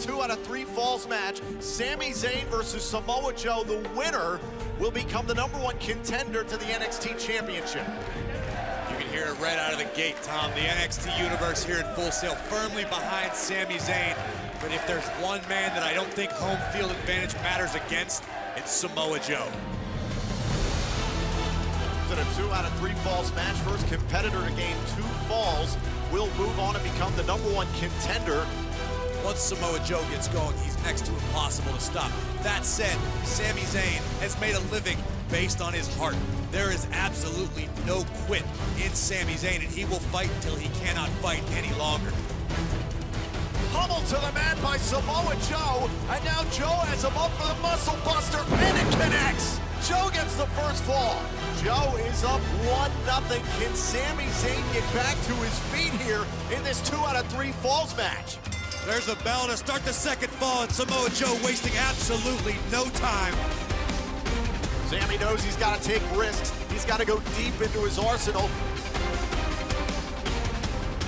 2 out of 3 falls match. Sami Zayn versus Samoa Joe. The winner will become the #1 contender to the NXT Championship. You can hear it right out of the gate, Tom. The NXT Universe here in Full Sail, firmly behind Sami Zayn. But if there's one man that I don't think home field advantage matters against, it's Samoa Joe. In a 2 out of 3 falls match, first competitor to gain 2 falls will move on and become the #1 contender. Once Samoa Joe gets going, he's next to impossible to stop. That said, Sami Zayn has made a living based on his heart. There is absolutely no quit in Sami Zayn, and he will fight until he cannot fight any longer. Pummeled to the mat by Samoa Joe, and now Joe has him up for the muscle buster, and it connects. Joe gets the first fall. Joe is up 1-0. Can Sami Zayn get back to his feet here in this 2 out of 3 falls match? There's a bell to start the second fall, and Samoa Joe wasting absolutely no time. Sami knows he's got to take risks. He's got to go deep into his arsenal.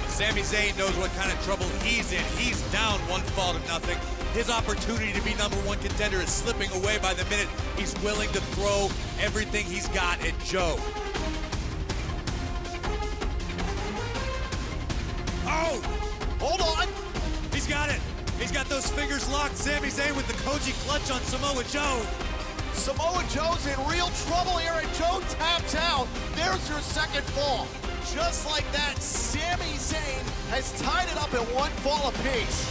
Sami Zayn knows what kind of trouble he's in. He's down 1 fall to nothing. His opportunity to be #1 contender is slipping away by the minute. He's willing to throw everything he's got at Joe. Oh! Hold on! He's got it. He's got those fingers locked. Sami Zayn with the Koji clutch on Samoa Joe. Samoa Joe's in real trouble here, and Joe taps out. There's your second fall. Just like that, Sami Zayn has tied it up at 1 fall apiece.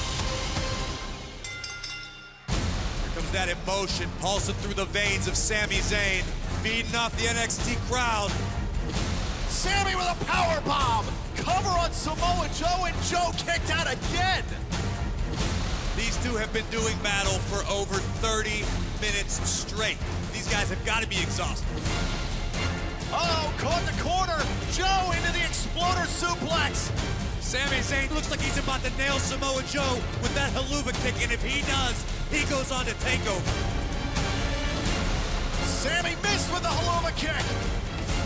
Here comes that emotion pulsing through the veins of Sami Zayn, feeding off the NXT crowd. Sami with a power bomb. Cover on Samoa Joe, and Joe kicked out again. These two have been doing battle for over 30 minutes straight. These guys have got to be exhausted. Oh, caught the corner. Joe into the exploder suplex. Sami Zayn looks like he's about to nail Samoa Joe with that haluva kick, and if he does, he goes on to TakeOver. Sami missed with the haluva kick.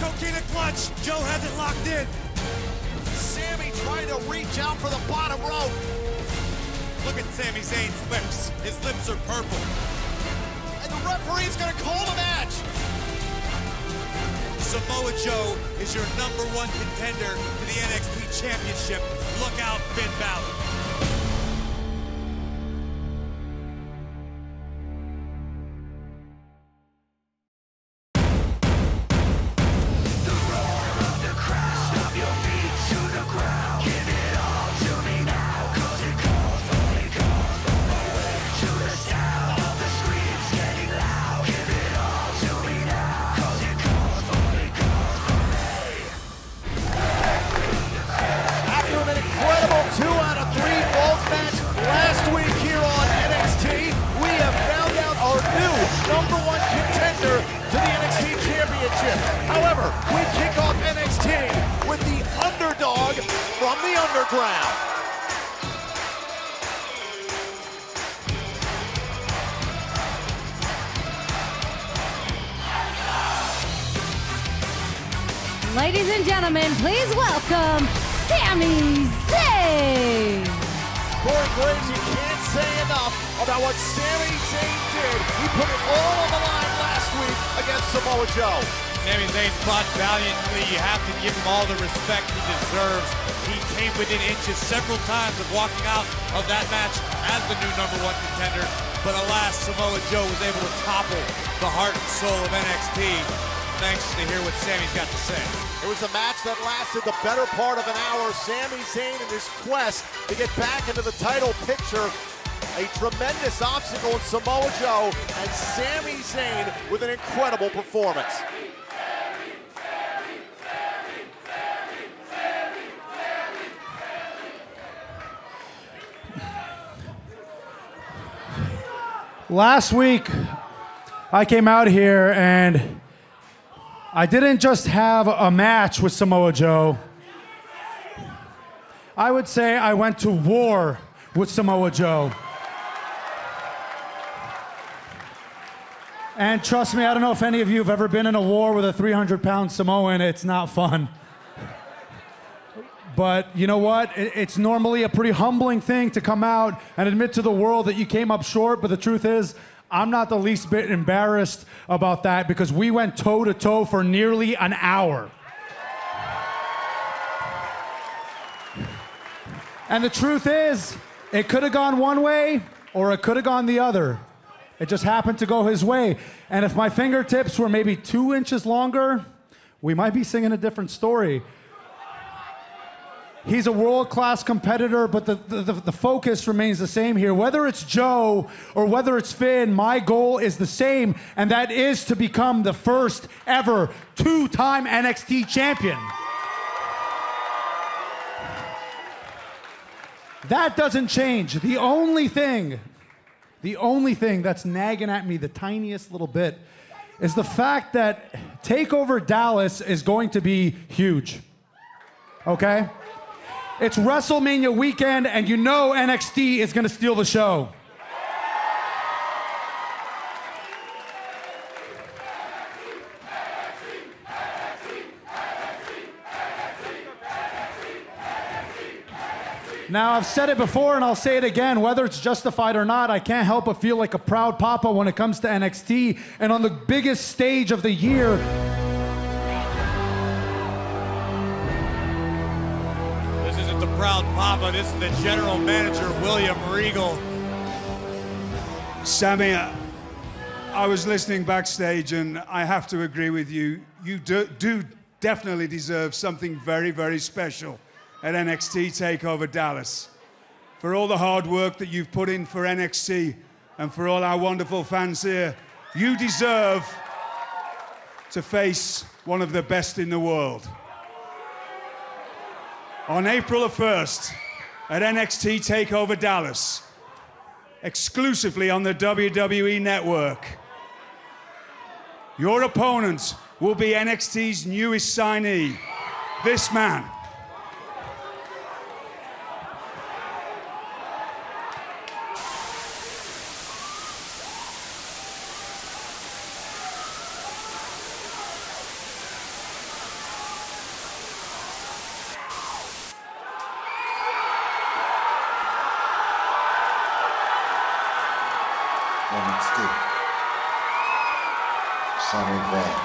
Coquina clutch. Joe has it locked in. Sami trying to reach out for the bottom rope. Look at Sami Zayn's lips. His lips are purple. And the referee's gonna call the match. Samoa Joe is your #1 contender to the NXT Championship. Look out, Finn Balor. #1 contender to the NXT Championship. However, we kick off NXT with the underdog from the underground. Ladies and gentlemen, please welcome Sami Zayn. Corey Graves, you can't say enough about what Sami Zayn did. He put it all on the line last week against Samoa Joe. Sami Zayn fought valiantly. You have to give him all the respect he deserves. He came within inches several times of walking out of that match as the new #1 contender. But alas, Samoa Joe was able to topple the heart and soul of NXT. I'm anxious to hear what Sami's got to say. It was a match that lasted the better part of an hour. Sami Zayn in his quest to get back into the title picture. A tremendous obstacle in Samoa Joe, and Sami Zayn with an incredible performance. Last week, I came out here and I didn't just have a match with Samoa Joe. I would say I went to war with Samoa Joe. And trust me, I don't know if any of you have ever been in a war with a 300-pound Samoan. It's not fun. But you know what? It's normally a pretty humbling thing to come out and admit to the world that you came up short, but the truth is, I'm not the least bit embarrassed about that because we went toe-to-toe for nearly an hour. And the truth is, it could have gone one way or it could have gone the other. It just happened to go his way. And if my fingertips were maybe 2 inches longer, we might be singing a different story. He's a world-class competitor, but the focus remains the same here. Whether it's Joe or whether it's Finn, my goal is the same, and that is to become the first ever 2-time NXT champion. That doesn't change. The only thing that's nagging at me the tiniest little bit is the fact that TakeOver Dallas is going to be huge. Okay? It's WrestleMania weekend, and you know NXT is going to steal the show. Now, I've said it before, and I'll say it again. Whether it's justified or not, I can't help but feel like a proud papa when it comes to NXT. And on the biggest stage of the year, The proud papa, this is the general manager, William Regal. Sami, I was listening backstage, and I have to agree with you. You do definitely deserve something very, very special at NXT TakeOver Dallas. For all the hard work that you've put in for NXT and for all our wonderful fans here, you deserve to face one of the best in the world. On April the 1st, at NXT TakeOver Dallas, exclusively on the WWE Network, your opponent will be NXT's newest signee, this man. NXT, Sami Zayn,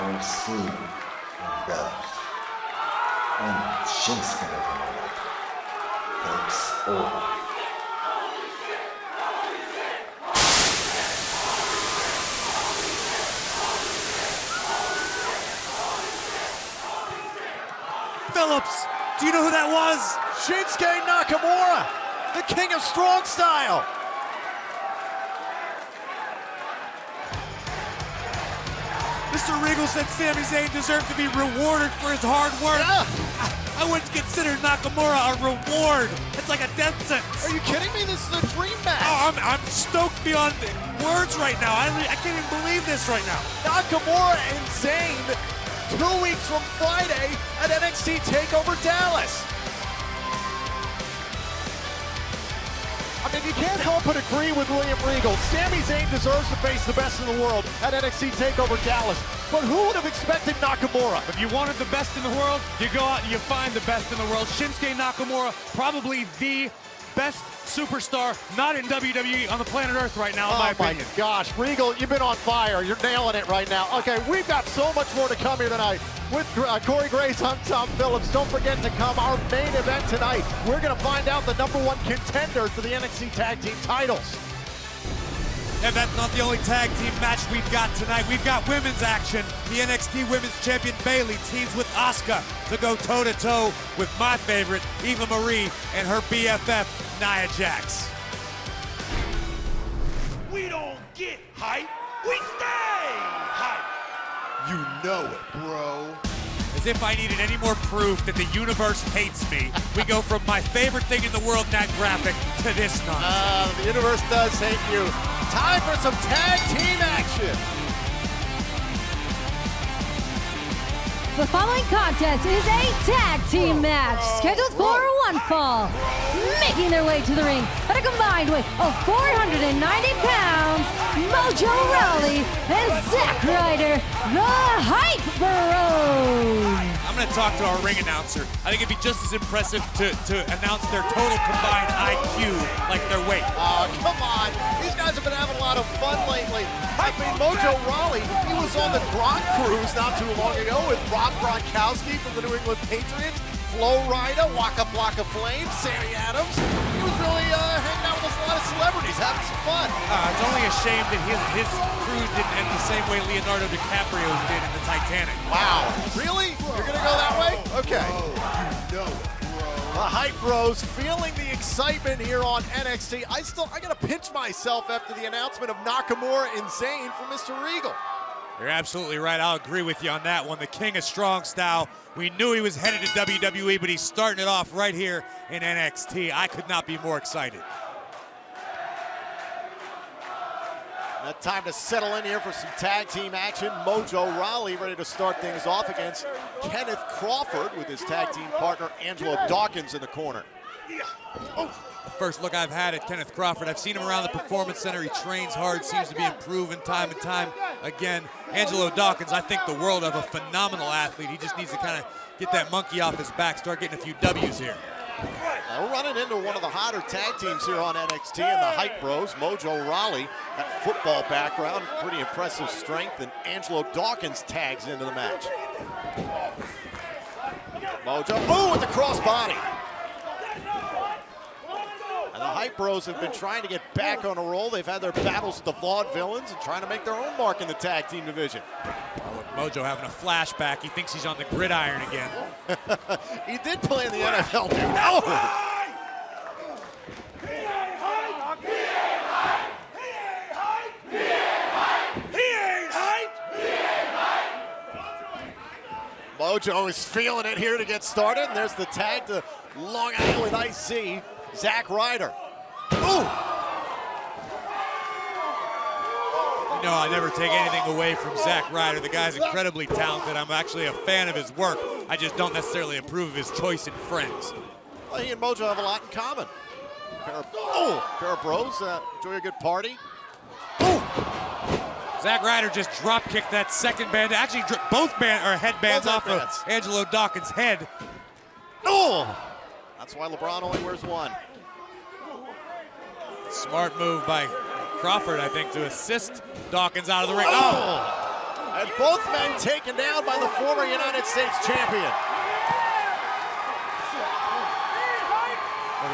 Aries and Dallas, and Shinsuke Nakamura takes over. Phillips, do you know who that was? Shinsuke Nakamura, the king of strong style. Mr. Regal said Sami Zayn deserved to be rewarded for his hard work. Yeah. I wouldn't consider Nakamura a reward. It's like a death sentence. Are you kidding me? This is a dream match. Oh, I'm stoked beyond words right now. I can't even believe this right now. Nakamura and Zayn 2 weeks from Friday at NXT TakeOver Dallas. I mean, you can't help but agree with William Regal. Sami Zayn deserves to face the best in the world at NXT TakeOver Dallas. But who would have expected Nakamura? If you wanted the best in the world, you go out and you find the best in the world. Shinsuke Nakamura, probably the best superstar not in WWE on the planet Earth right now, in my opinion. Oh my gosh, Regal, you've been on fire. You're nailing it right now. Okay, we've got so much more to come here tonight. With Corey Grace, I'm Tom Phillips. Don't forget to come our main event tonight. We're going to find out the #1 contender for the NXT Tag Team titles. And that's not the only tag team match we've got tonight. We've got women's action. The NXT Women's Champion Bayley teams with Asuka to go toe-to-toe with my favorite, Eva Marie, and her BFF, Nia Jax. We don't get hype, we stay hype. You know it, bro. As if I needed any more proof that the universe hates me, we go from my favorite thing in the world, that graphic, to this nonsense. The universe does hate you. Time for some tag team action. The following contest is a tag team match scheduled for one fall. Making their way to the ring at a combined weight of 490 pounds, Mojo Rawley and Zack Ryder, the Hype Bros. I'm going to talk to our ring announcer. I think it'd be just as impressive to announce their total combined IQ like their weight. Oh, come on. These guys have been having a lot of fun lately. I mean, Mojo Rawley, he was on the Gronk cruise not too long ago with Rob Gronkowski from the New England Patriots, Flo Rida, Waka Flocka Flame, Sammy Adams. He was really hanging out with a lot of celebrities, having some fun. It's only a shame that his cruise didn't end the same way Leonardo DiCaprio's did in the Titanic. Wow. Really? You're going to go that way? Okay. The Hype Bros feeling the excitement here on NXT. I got to pinch myself after the announcement of Nakamura and Zayn for Mr. Regal. You're absolutely right. I'll agree with you on that one. The King of Strong Style. We knew he was headed to WWE, but he's starting it off right here in NXT. I could not be more excited. Now time to settle in here for some tag team action. Mojo Rawley ready to start things off against Kenneth Crawford with his tag team partner Angelo Dawkins in the corner. The first look I've had at Kenneth Crawford, I've seen him around the Performance Center. He trains hard, seems to be improving time and time again. Angelo Dawkins, I think the world of a phenomenal athlete. He just needs to kind of get that monkey off his back, start getting a few W's here. Now we're running into one of the hotter tag teams here on NXT and the Hype Bros. Mojo Rawley, that football background, pretty impressive strength, and Angelo Dawkins tags into the match. Mojo, with the crossbody. And the Hype Bros have been trying to get back on a roll. They've had their battles with the Vaudevillains and trying to make their own mark in the tag team division. Mojo having a flashback. He thinks he's on the gridiron again. He did play in the NFL, dude. Oh! Mojo is feeling it here to get started. And there's the tag to Long Island IC, Zack Ryder. Ooh! You know, I never take anything away from Zack Ryder. The guy's incredibly talented. I'm actually a fan of his work. I just don't necessarily approve of his choice in friends. Well, he and Mojo have a lot in common. Pair of bros, enjoy a good party. Ooh! Zack Ryder just drop kicked that second band. Actually, both headbands off of Angelo Dawkins' head. Oh! That's why LeBron only wears one. Smart move by Crawford, I think, to assist Dawkins out of the ring. Oh! And both men taken down by the former United States champion.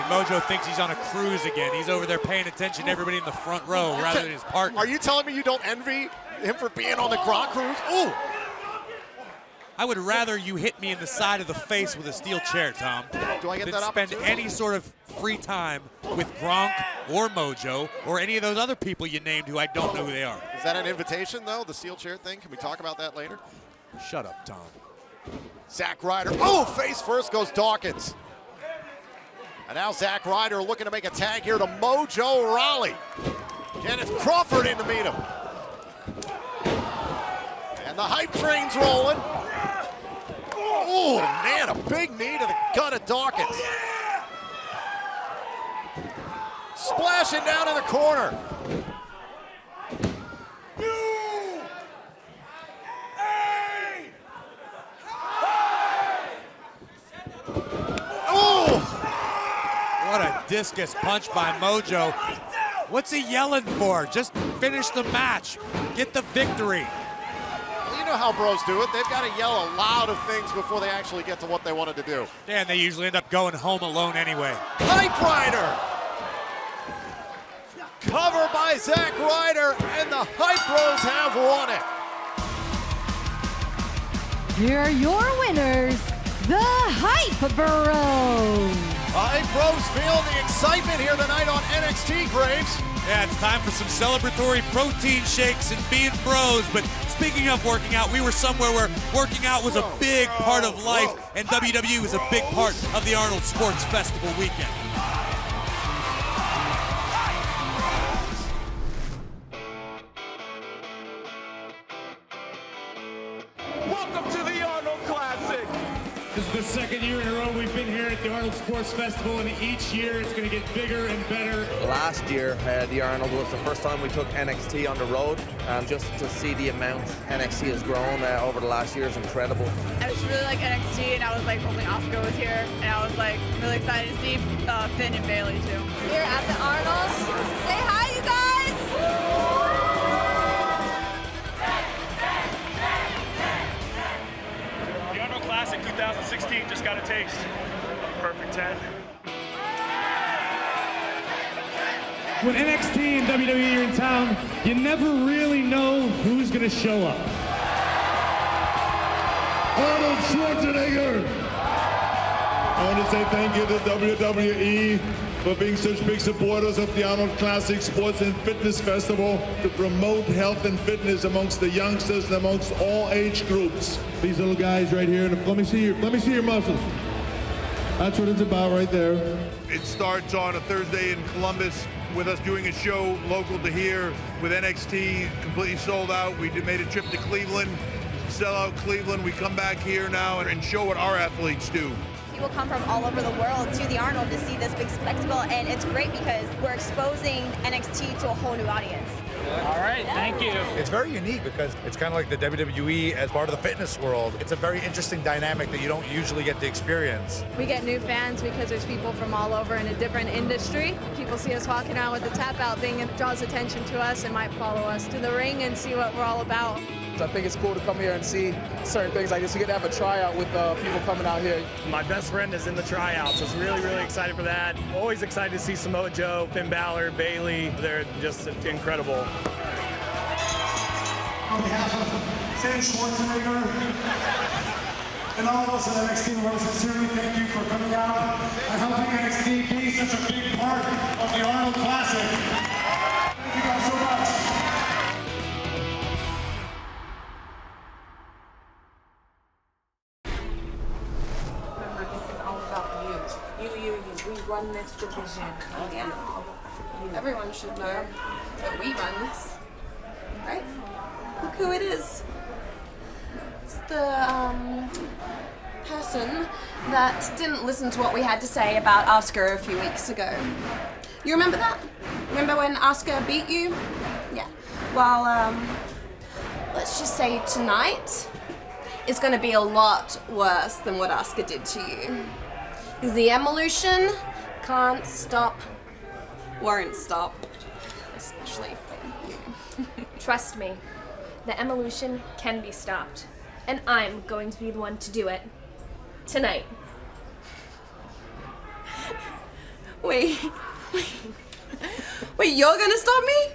Mojo thinks he's on a cruise again. He's over there paying attention to everybody in the front row rather than his partner. Are you telling me you don't envy him for being on the Gronk cruise? Ooh! I would rather you hit me in the side of the face with a steel chair, Tom, Do I get than that spend opportunity? any sort of free time with Gronk or Mojo or any of those other people you named who I don't know who they are. Is that an invitation, though, the steel chair thing? Can we talk about that later? Shut up, Tom. Zack Ryder. Oh, face first goes Dawkins. And now Zack Ryder looking to make a tag here to Mojo Rawley. Kenneth Crawford in to meet him. And the hype train's rolling. Oh, man, a big knee to the gut of Dawkins. Splashing down in the corner. What a discus punch by Mojo. What's he yelling for? Just finish the match. Get the victory. Well, you know how bros do it. They've got to yell a lot of things before they actually get to what they wanted to do. Yeah, and they usually end up going home alone anyway. Hype Ryder. Cover by Zack Ryder, and the Hype Bros have won it. Here are your winners, the Hype Bros. Hype Bros feeling the excitement here tonight on NXT, Graves. Yeah, it's time for some celebratory protein shakes and being bros. But speaking of working out, we were somewhere where working out was a big part of life, and WWE was a big part of the Arnold Sports Festival weekend. Welcome to the Arnold Classic. This is the second year in a row we've been here in at the Arnold Sports Festival, and each year it's going to get bigger and better. Last year, the Arnold was the first time we took NXT on the road, and just to see the amount NXT has grown over the last year is incredible. I just really like NXT, and I was like hoping Asuka was here, and I was like really excited to see Finn and Bayley too. Here at the Arnold, say hi, you guys! The Arnold Classic 2016 just got a taste of a perfect 10. When NXT and WWE are in town, you never really know who's going to show up. Arnold Schwarzenegger! I want to say thank you to WWE for being such big supporters of the Arnold Classic Sports and Fitness Festival to promote health and fitness amongst the youngsters and amongst all age groups. These little guys right here, let me see your muscles. That's what it's about right there. It starts on a Thursday in Columbus with us doing a show local to here with NXT completely sold out. We made a trip to Cleveland, sell out Cleveland. We come back here now and show what our athletes do. People come from all over the world to the Arnold to see this big spectacle, and it's great because we're exposing NXT to a whole new audience. All right, thank you. It's very unique because it's kind of like the WWE as part of the fitness world. It's a very interesting dynamic that you don't usually get to experience. We get new fans because there's people from all over in a different industry. People see us walking out with the tap out thing, and draws attention to us and might follow us to the ring and see what we're all about. I think it's cool to come here and see certain things like this. We get to have a tryout with people coming out here. My best friend is in the tryouts. I was really, really excited for that. Always excited to see Samoa Joe, Finn Balor, Bayley. They're just incredible. On behalf of Sam Schwarzenegger and all of us at NXT, we want to sincerely thank you for coming out and helping NXT be such a big part of the Arnold Classic. Thank you guys so much. We run this division. Yeah. Everyone should know that we run this. Right? Look who it is. It's the person that didn't listen to what we had to say about Asuka a few weeks ago. You remember that? Remember when Asuka beat you? Yeah. Well, let's just say tonight is going to be a lot worse than what Asuka did to you. Because the evolution can't stop, won't stop, especially for you. Trust me, the evolution can be stopped, and I'm going to be the one to do it. Tonight. Wait, you're gonna stop me?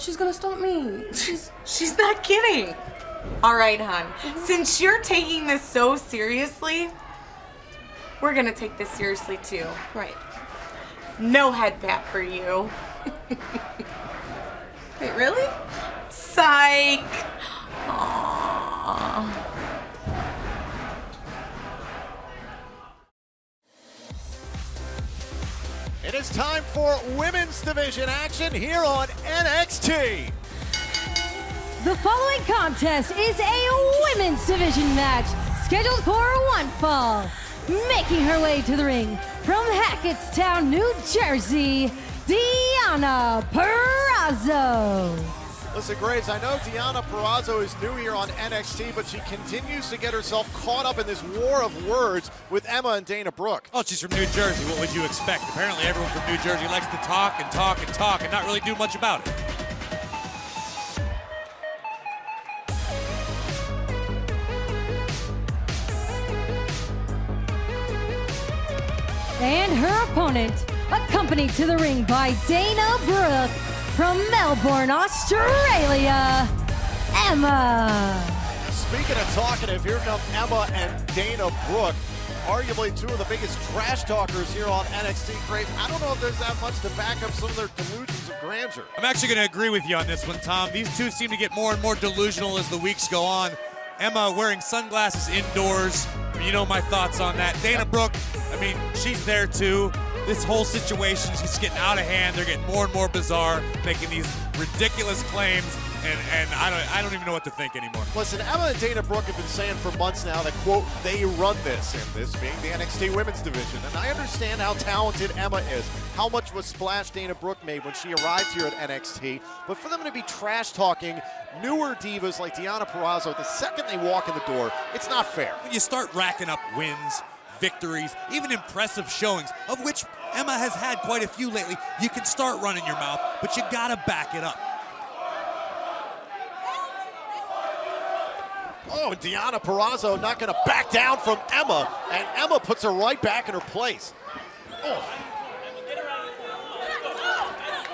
She's gonna stop me. She's not kidding. All right, hon, since you're taking this so seriously, we're gonna take this seriously too. Right. No head pat for you. Wait, really? Psych. Aww. It is time for women's division action here on NXT. The following contest is a women's division match scheduled for one fall. Making her way to the ring from Hackettstown, New Jersey, Deonna Purrazzo. Listen, Graves, I know Deonna Purrazzo is new here on NXT, but she continues to get herself caught up in this war of words with Emma and Dana Brooke. Oh, she's from New Jersey. What would you expect? Apparently everyone from New Jersey likes to talk and talk and talk and not really do much about it. And her opponent, accompanied to the ring by Dana Brooke from Melbourne, Australia, Emma. Speaking of talkative, here come Emma and Dana Brooke, arguably two of the biggest trash talkers here on NXT. Great. I don't know if there's that much to back up some of their delusions of grandeur. I'm actually going to agree with you on this one, Tom. These two seem to get more and more delusional as the weeks go on. Emma wearing sunglasses indoors. You know my thoughts on that. Dana Brooke, I mean, she's there too. This whole situation is just getting out of hand. They're getting more and more bizarre, making these ridiculous claims. And I don't even know what to think anymore. Listen, Emma and Dana Brooke have been saying for months now that, quote, they run this, and this being the NXT Women's Division. And I understand how talented Emma is, how much of a splash Dana Brooke made when she arrived here at NXT. But for them to be trash-talking newer divas like Deonna Purrazzo the second they walk in the door, it's not fair. When you start racking up wins, victories, even impressive showings, of which Emma has had quite a few lately, you can start running your mouth, but you gotta back it up. Oh, and Deonna Purrazzo not going to back down from Emma, and Emma puts her right back in her place. Oh.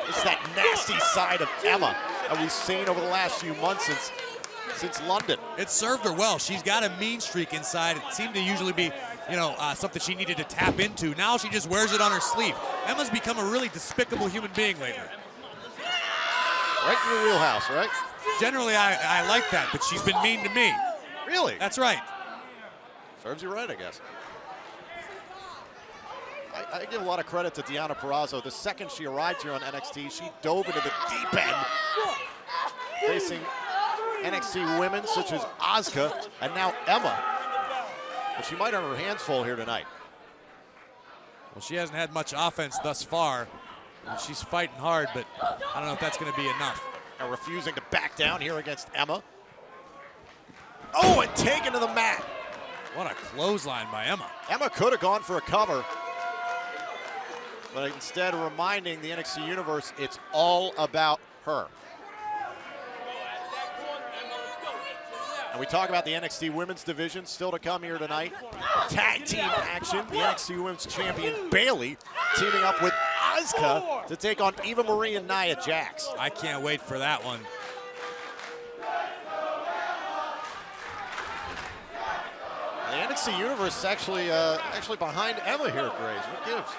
It's that nasty side of Emma that we've seen over the last few months since London. It served her well. She's got a mean streak inside. It seemed to usually be, something she needed to tap into. Now she just wears it on her sleeve. Emma's become a really despicable human being lately. Right in your wheelhouse, right? Generally, I like that, but she's been mean to me. Really? That's right. Serves you right, I guess. I give a lot of credit to Deonna Purrazzo. The second she arrived here on NXT, she dove into the deep end, facing NXT women such as Asuka and now Emma. But she might have her hands full here tonight. Well, she hasn't had much offense thus far. She's fighting hard, but I don't know if that's going to be enough. And refusing to back down here against Emma. Oh, and taken to the mat. What a clothesline by Emma. Emma could have gone for a cover, but instead reminding the NXT Universe it's all about her. And we talk about the NXT Women's Division still to come here tonight. Tag team action. The NXT Women's Champion Bayley teaming up with Asuka to take on Eva Marie and Nia Jax. I can't wait for that one. The NXT Universe is actually behind Emma here, Graves. What gives?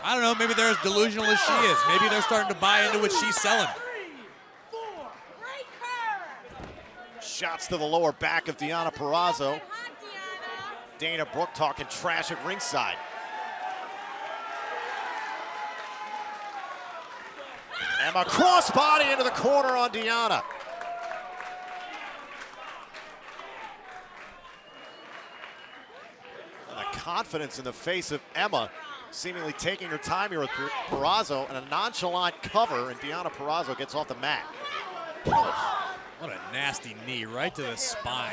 I don't know. Maybe they're as delusional as she is. Maybe they're starting to buy into what she's selling. Shots to the lower back of Deonna Purrazzo. Dana Brooke talking trash at ringside. Emma crossbody into the corner on Deonna. And the confidence in the face of Emma, seemingly taking her time here with Purrazzo, and a nonchalant cover, and Deonna Purrazzo gets off the mat. What a nasty knee right to the spine.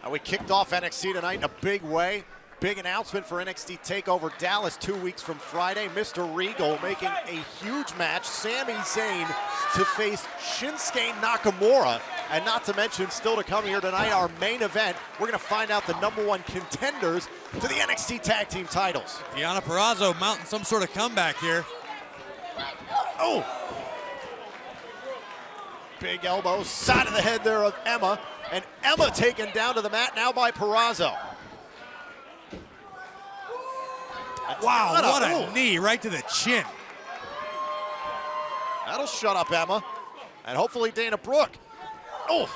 We kicked off NXT tonight in a big way. Big announcement for NXT TakeOver Dallas 2 weeks from Friday. Mr. Regal making a huge match. Sami Zayn to face Shinsuke Nakamura. And not to mention, still to come here tonight, our main event. We're going to find out the #1 contenders to the NXT Tag Team titles. Deonna Purrazzo mounting some sort of comeback here. Oh! Big elbow, side of the head there of Emma. And Emma taken down to the mat now by Purrazzo. Wow, what a knee right to the chin. That'll shut up Emma. And hopefully Dana Brooke. Oh!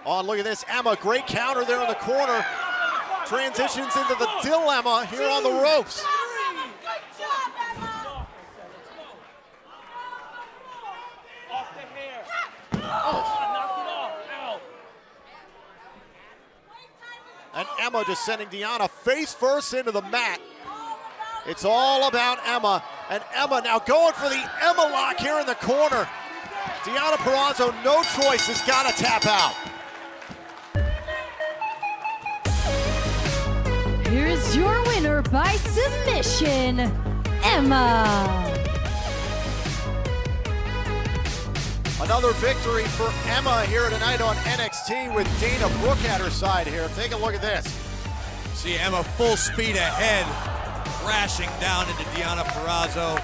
Oh, look at this. Emma, great counter there in the corner. Transitions into the dilemma here on the ropes. And Emma just sending Deonna face first into the mat. It's all about Emma. And Emma now going for the Emma lock here in the corner. Deonna Purrazzo, no choice, has got to tap out. Here is your winner by submission, Emma. Another victory for Emma here tonight on NXT with Dana Brooke at her side here. Take a look at this. See Emma full speed ahead, crashing down into Deonna Purrazzo.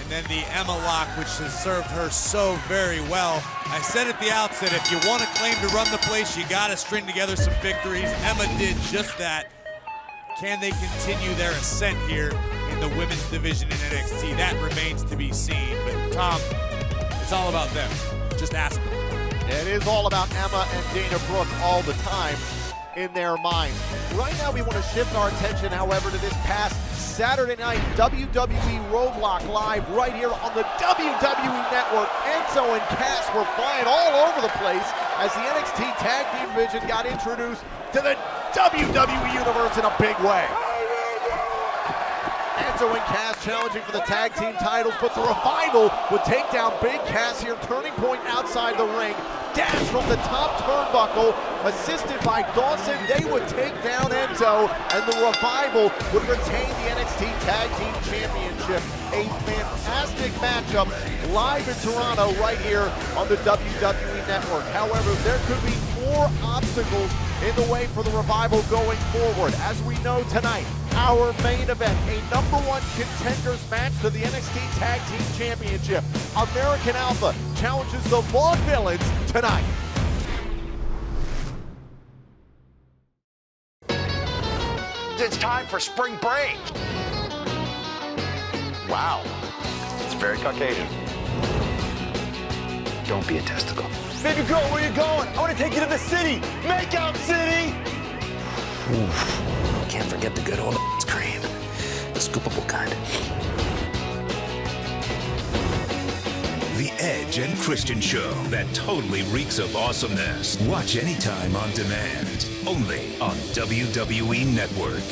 And then the Emma lock, which has served her so very well. I said at the outset, if you want to claim to run the place, you got to string together some victories. Emma did just that. Can they continue their ascent here in the women's division in NXT? That remains to be seen. But Tom, it's all about them. Just ask them. It is all about Emma and Dana Brooke all the time in their minds. Right now we want to shift our attention, however, to this past Saturday night WWE Roadblock live right here on the WWE Network. Enzo and Cass were flying all over the place as the NXT Tag Team division got introduced to the WWE Universe in a big way. Enzo and Cass challenging for the tag team titles, but the Revival would take down Big Cass here, turning point outside the ring. Dash from the top turnbuckle, assisted by Dawson. They would take down Enzo, and the Revival would retain the NXT Tag Team Championship. A fantastic matchup live in Toronto right here on the WWE Network. However, there could be more obstacles in the way for the Revival going forward. As we know tonight, our main event, a #1 contenders match to the NXT Tag Team Championship. American Alpha challenges the Vaudevillains tonight. It's time for spring break. Wow, it's very Caucasian. Don't be a testicle. Baby girl, where you going? I want to take you to the city. Makeout City! Oof. Can't forget the good old cream. The scoopable kind. The Edge and Christian Show that totally reeks of awesomeness. Watch anytime on demand. Only on WWE Network.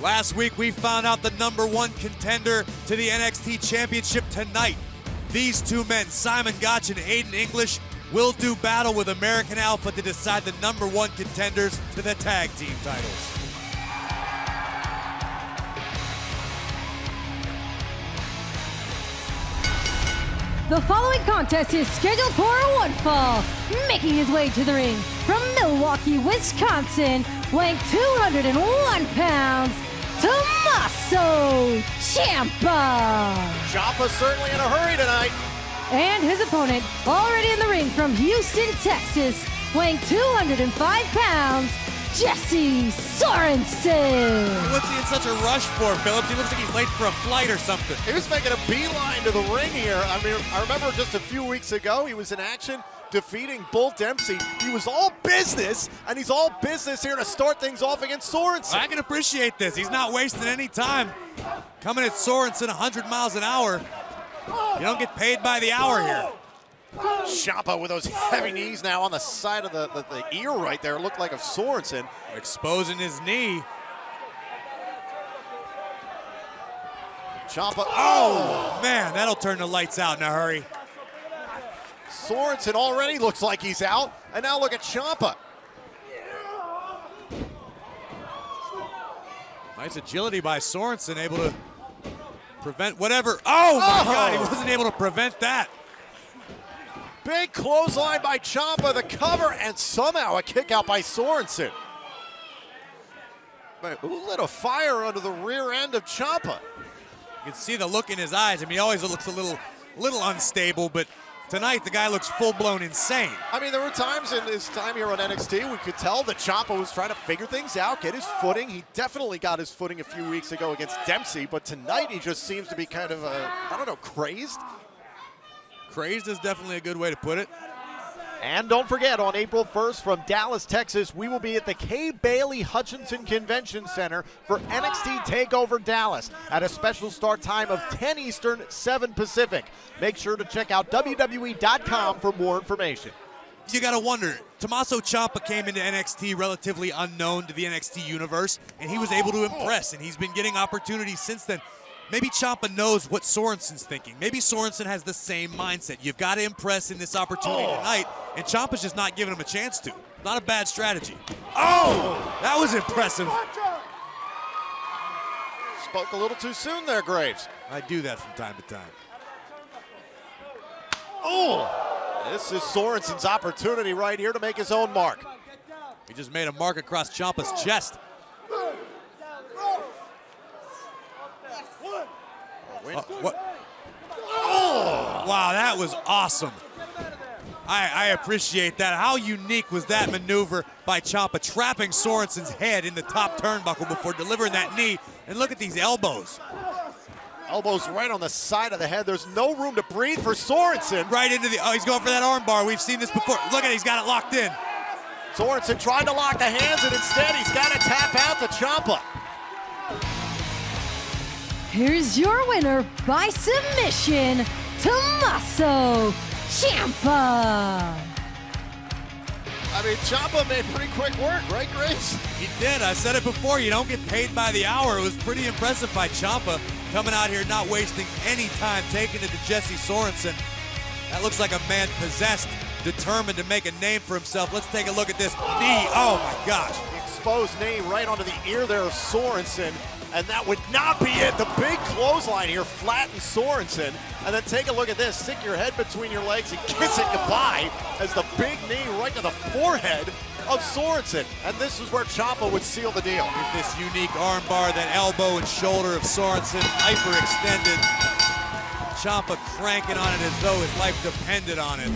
Last week, we found out the #1 contender to the NXT Championship tonight. These two men, Simon Gotch and Aiden English, will do battle with American Alpha to decide the #1 contenders to the tag team titles. The following contest is scheduled for one fall. Making his way to the ring from Milwaukee, Wisconsin, weighing 201 pounds, Tommaso Ciampa. Ciampa certainly in a hurry tonight. And his opponent, already in the ring from Houston, Texas, weighing 205 pounds, Jesse Sorensen. What's he in such a rush for, Phillips? He looks like he's late for a flight or something. He was making a beeline to the ring here. I mean, I remember just a few weeks ago, he was in action defeating Bull Dempsey. He was all business, and he's all business here to start things off against Sorensen. I can appreciate this. He's not wasting any time. Coming at Sorensen 100 miles an hour. You don't get paid by the hour here. Ciampa with those heavy knees now on the side of the ear right there. Looked like a Sorensen. Exposing his knee. Ciampa. Oh, man, that'll turn the lights out in a hurry. Sorensen already looks like he's out. And now look at Ciampa. Nice agility by Sorensen, able to prevent whatever. Oh, my God, he wasn't able to prevent that. Big clothesline by Ciampa, the cover, and somehow a kick out by Sorensen. But who lit a fire under the rear end of Ciampa? You can see the look in his eyes. I mean, he always looks a little unstable, but tonight the guy looks full-blown insane. I mean, there were times in his time here on NXT we could tell that Ciampa was trying to figure things out, get his footing. He definitely got his footing a few weeks ago against Dempsey, but tonight he just seems to be kind of, I don't know, crazed. Crazed is definitely a good way to put it. And don't forget, on April 1st from Dallas, Texas, we will be at the Kay Bailey Hutchinson Convention Center for NXT TakeOver Dallas at a special start time of 10 Eastern, 7 Pacific. Make sure to check out WWE.com for more information. You got to wonder, Tommaso Ciampa came into NXT relatively unknown to the NXT universe, and he was able to impress, and he's been getting opportunities since then. Maybe Ciampa knows what Sorensen's thinking. Maybe Sorensen has the same mindset. You've got to impress in this opportunity tonight, and Ciampa's just not giving him a chance to. Not a bad strategy. Oh, that was impressive. Spoke a little too soon there, Graves. I do that from time to time. Oh, this is Sorensen's opportunity right here to make his own mark. He just made a mark across Ciampa's chest. What? Oh! Wow, that was awesome. I appreciate that. How unique was that maneuver by Ciampa, trapping Sorensen's head in the top turnbuckle before delivering that knee. And look at these elbows. Elbows right on the side of the head. There's no room to breathe for Sorensen. Right into the, oh, he's going for that arm bar. We've seen this before. Look at it, he's got it locked in. Sorenson trying to lock the hands, and instead he's got to tap out to Ciampa. Here's your winner by submission, Tommaso Ciampa. I mean, Ciampa made pretty quick work, right, Grace? He did. I said it before. You don't get paid by the hour. It was pretty impressive by Ciampa coming out here, not wasting any time, taking it to Jesse Sorenson. That looks like a man possessed, determined to make a name for himself. Let's take a look at this knee. Oh, my gosh. Exposed knee right onto the ear there of Sorenson. And that would not be it. The big clothesline here flattens Sorenson. And then take a look at this. Stick your head between your legs and kiss it goodbye as the big knee right to the forehead of Sorenson. And this is where Ciampa would seal the deal. With this unique armbar, that elbow and shoulder of Sorenson hyperextended. Ciampa cranking on it as though his life depended on it.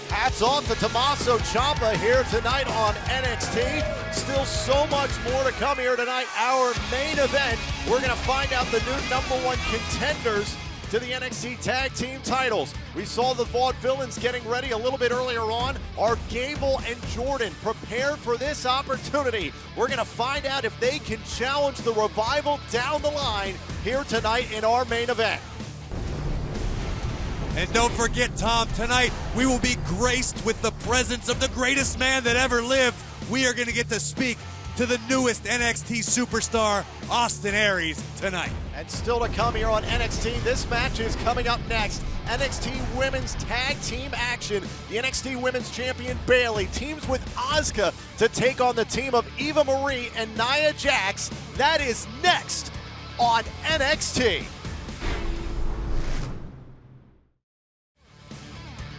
Hats off to Tommaso Ciampa here tonight on NXT. Still so much more to come here tonight. Our main event, we're going to find out the new #1 contenders to the NXT Tag Team titles. We saw the Vaudevillains getting ready a little bit earlier on. Are Gable and Jordan prepared for this opportunity? We're going to find out if they can challenge the Revival down the line here tonight in our main event. And don't forget, Tom, tonight we will be graced with the presence of the greatest man that ever lived. We are going to get to speak to the newest NXT superstar, Austin Aries, tonight. And still to come here on NXT, this match is coming up next. NXT Women's Tag Team action. The NXT Women's Champion Bayley teams with Asuka to take on the team of Eva Marie and Nia Jax. That is next on NXT.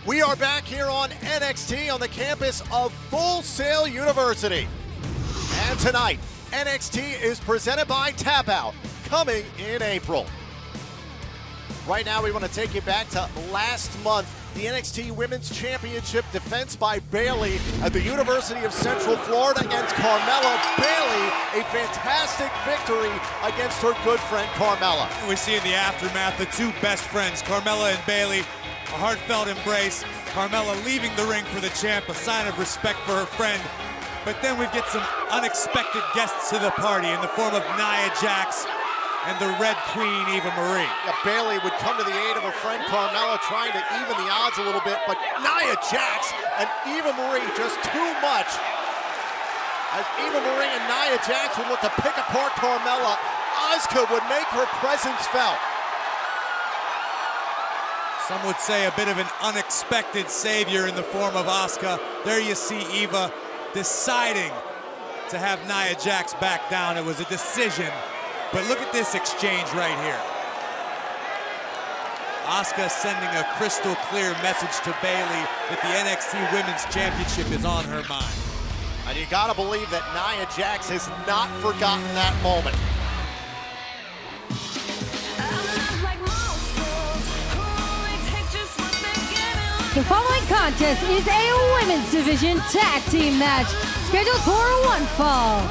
We are back here on NXT on the campus of Full Sail University. And tonight, NXT is presented by Tap Out, coming in April. Right now, we want to take you back to last month, the NXT Women's Championship defense by Bayley at the University of Central Florida against Carmella. Bayley, a fantastic victory against her good friend Carmella. And we see in the aftermath the two best friends, Carmella and Bayley, a heartfelt embrace. Carmella leaving the ring for the champ, a sign of respect for her friend. But then we get some unexpected guests to the party in the form of Nia Jax and the Red Queen, Eva Marie. Yeah, Bayley would come to the aid of her friend Carmella, trying to even the odds a little bit, but Nia Jax and Eva Marie just too much. As Eva Marie and Nia Jax would look to pick apart Carmella, Asuka would make her presence felt. Some would say a bit of an unexpected savior in the form of Asuka. There you see Eva deciding to have Nia Jax back down. It was a decision, but look at this exchange right here. Asuka sending a crystal clear message to Bayley that the NXT Women's Championship is on her mind. And you gotta believe that Nia Jax has not forgotten that moment. The following contest is a women's division tag team match scheduled for one fall.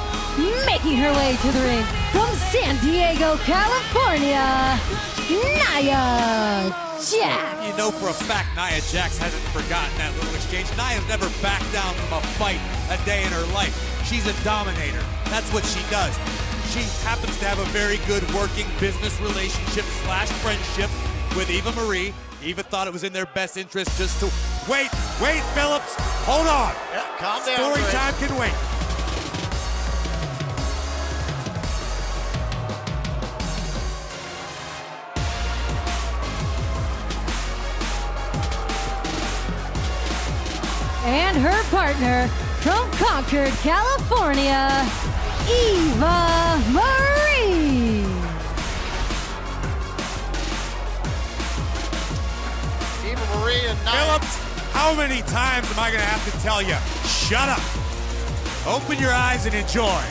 Making her way to the ring from San Diego, California, Nia Jax. You know for a fact Nia Jax hasn't forgotten that little exchange. Nia's never backed down from a fight a day in her life. She's a dominator. That's what she does. She happens to have a very good working business relationship / friendship with Eva Marie. Eva thought it was in their best interest just to wait, Phillips, hold on. Yeah, calm down. Story Chris. time can wait. And her partner from Concord, California, Eva Marie. Eva Marie and Nia. Phillips, how many times am I going to have to tell you, shut up. Open your eyes and enjoy.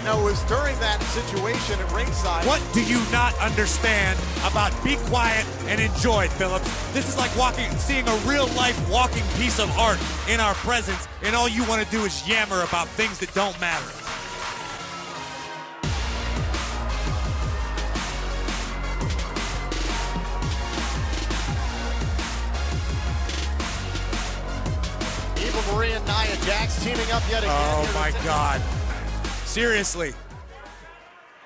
No, it was during that situation at ringside. What do you not understand about be quiet and enjoy, Phillips? This is like seeing a real-life walking piece of art in our presence, and all you want to do is yammer about things that don't matter. Marie and Nia Jax teaming up yet again. Oh my God. Seriously.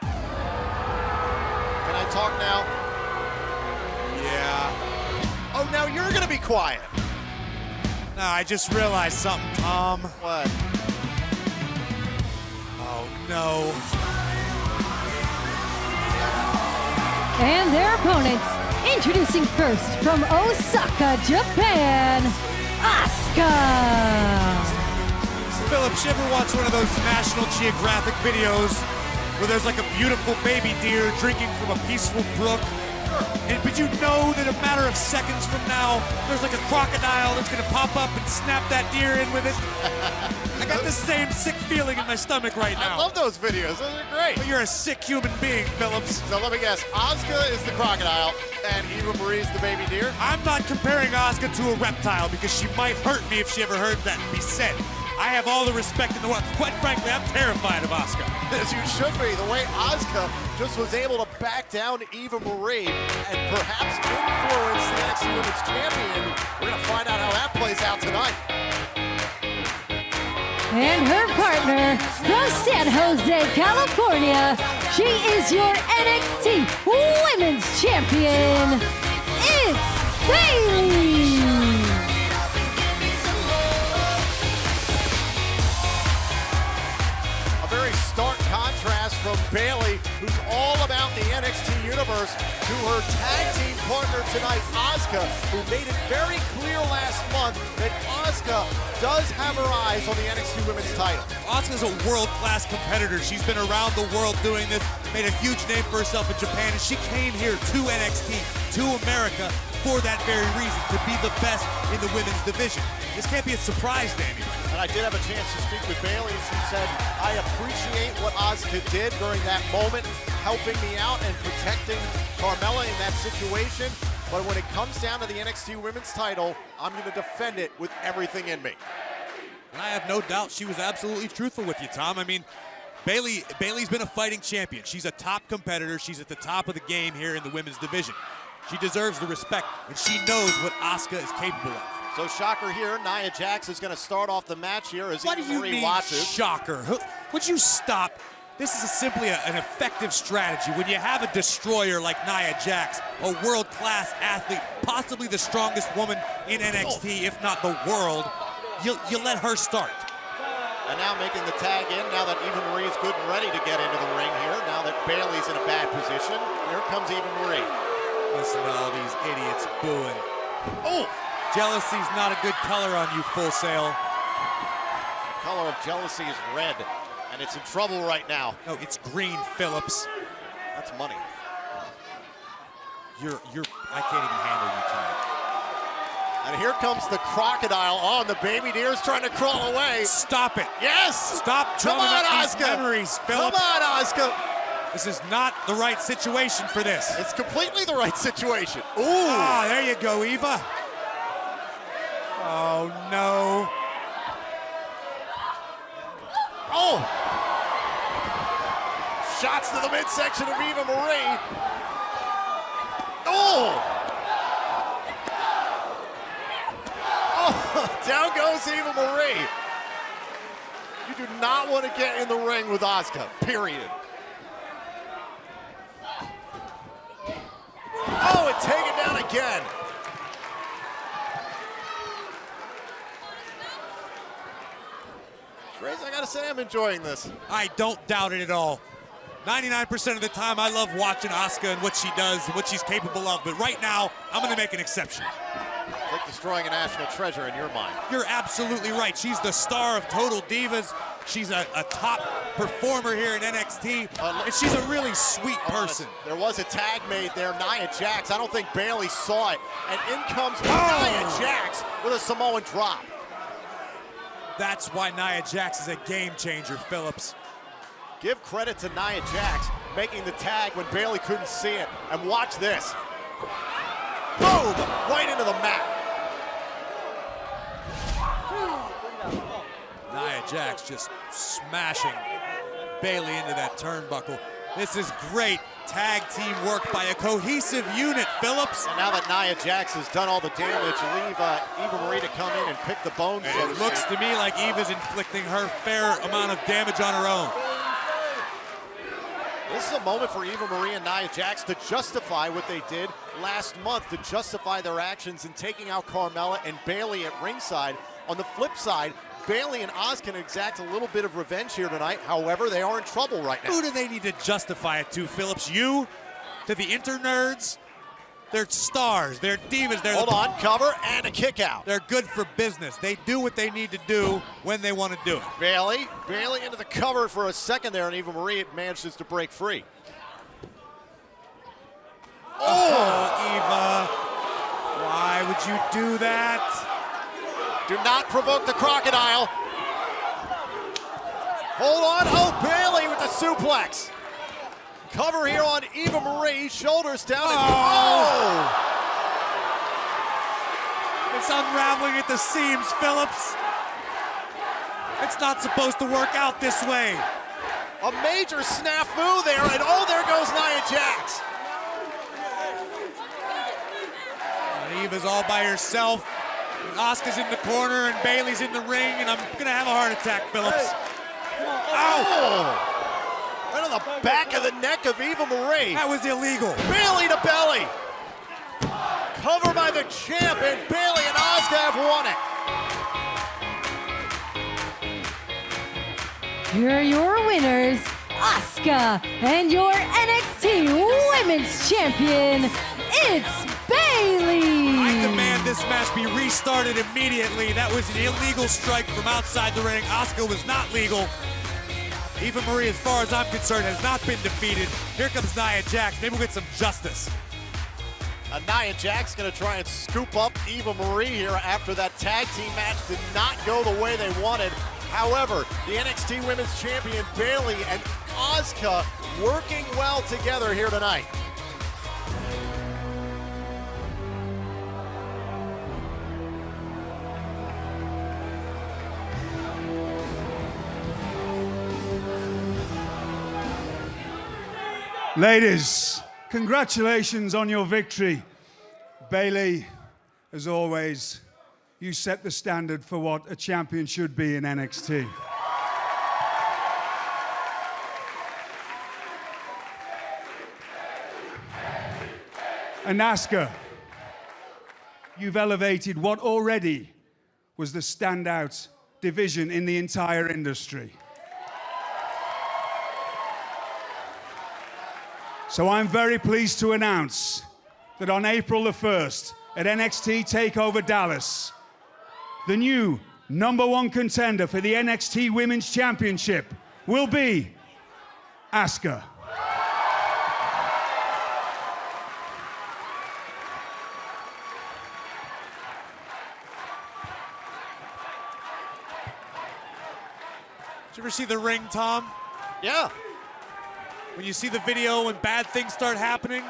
Can I talk now? Yeah. Oh, now you're gonna be quiet. No, I just realized something, Tom. What? Oh no. And their opponents, introducing first from Osaka, Japan, Asuka. Phillips, you ever watch one of those National Geographic videos where there's like a beautiful baby deer drinking from a peaceful brook? But you know that a matter of seconds from now, there's like a crocodile that's gonna pop up and snap that deer in with it. I got the same sick feeling in my stomach right now. I love those videos, those are great. But you're a sick human being, Phillips. So let me guess, Asuka is the crocodile and Eva Marie's the baby deer? I'm not comparing Asuka to a reptile because she might hurt me if she ever heard that be said. I have all the respect in the world. Quite frankly, I'm terrified of Asuka. As you should be. The way Asuka just was able to back down Eva Marie and perhaps influence the NXT Women's Champion. We're going to find out how that plays out tonight. And her partner from San Jose, California, she is your NXT Women's Champion. It's Bayley. Very stark contrast from Bayley, who's all about the NXT universe, to her tag team partner tonight, Asuka, who made it very clear last month that Asuka does have her eyes on the NXT Women's title. Asuka's a world-class competitor. She's been around the world doing this, made a huge name for herself in Japan, and she came here to NXT, to America, for that very reason, to be the best in the women's division. This can't be a surprise to anybody. And I did have a chance to speak with Bayley, and she said, I appreciate what Asuka did during that moment, helping me out and protecting Carmella in that situation. But when it comes down to the NXT Women's title, I'm going to defend it with everything in me. And I have no doubt she was absolutely truthful with you, Tom. I mean, Bayley's been a fighting champion. She's a top competitor. She's at the top of the game here in the women's division. She deserves the respect, and she knows what Asuka is capable of. So shocker here, Nia Jax is going to start off the match here as What do you mean, watches. shocker? Would you stop? This is simply an effective strategy. When you have a destroyer like Nia Jax, a world-class athlete, possibly the strongest woman in NXT, if not the world, you let her start. And now making the tag in, now that Eva Marie is good and ready to get into the ring here, now that Bayley's in a bad position, here comes Eva Marie. Listen to all these idiots booing. Oh! Jealousy's not a good color on you, Full Sail. The color of jealousy is red, and it's in trouble right now. No, it's green, Phillips. That's money. I can't even handle you tonight. And here comes the crocodile. Oh, and the baby deer's trying to crawl away. Stop it. Yes! Stop Come drumming on, up these Asuka. memories, Phillips. Come on, Asuka. This is not the right situation for this. It's completely the right situation. Ooh. Ah, there you go, Eva. Oh, no. Oh! Shots to the midsection of Eva Marie. Oh! Oh, down goes Eva Marie. You do not want to get in the ring with Asuka, period. Oh, and taken down again. Grace, I gotta say I'm enjoying this. I don't doubt it at all. 99% of the time, I love watching Asuka and what she does and what she's capable of. But right now, I'm going to make an exception. Like destroying a national treasure in your mind. You're absolutely right. She's the star of Total Divas. She's a top performer here in NXT, and she's a really sweet person. There was a tag made there, Nia Jax. I don't think Bayley saw it. And in comes Nia Jax with a Samoan drop. That's why Nia Jax is a game changer, Phillips. Give credit to Nia Jax making the tag when Bayley couldn't see it. And watch this. Boom! Right into the mat. Nia Jax just smashing Bayley into that turnbuckle. This is great tag team work by a cohesive unit, Phillips. And now that Nia Jax has done all the damage, leave Eva Marie to come in and pick the bones. And it looks to me like Eva's inflicting her fair amount of damage on her own. This is a moment for Eva Marie and Nia Jax to justify what they did last month, to justify their actions in taking out Carmella and Bayley at ringside. On the flip side, Bayley and Asuka can exact a little bit of revenge here tonight. However, they are in trouble right now. Who do they need to justify it to, Phillips? You? To the inter-nerds? They're stars. They're divas. They're Hold on, cover and a kick out. They're good for business. They do what they need to do when they want to do it. Bayley into the cover for a second there, and Eva Marie manages to break free. Oh, Eva. Why would you do that? Do not provoke the crocodile. Hold on. Oh, Bayley with the suplex. Cover here on Eva Marie. Shoulders down. And It's unraveling at the seams, Phillips. It's not supposed to work out this way. A major snafu there, and oh, there goes Nia Jax. And Eva's all by herself. Asuka's in the corner and Bayley's in the ring, and I'm gonna have a heart attack, Phillips. Ow! Right on the back of the neck of Eva Marie. That was illegal. Bayley to belly. Cover by the champ, and Bayley and Asuka have won it. Here are your winners, Asuka, and your NXT Women's Champion, it's Bayley. I demand this match be restarted immediately. That was an illegal strike from outside the ring. Asuka was not legal. Eva Marie, as far as I'm concerned, has not been defeated. Here comes Nia Jax. Maybe we'll get some justice. Nia Jax going to try and scoop up Eva Marie here after that tag team match did not go the way they wanted. However, the NXT Women's Champion Bayley and Asuka working well together here tonight. Ladies, congratulations on your victory. Bayley, as always, you set the standard for what a champion should be in NXT. And Asuka, you've elevated what already was the standout division in the entire industry. So I'm very pleased to announce that on April the 1st at NXT TakeOver Dallas, the new #1 contender for the NXT Women's Championship will be Asuka. Did you ever see The Ring, Tom? Yeah. When you see the video when bad things start happening?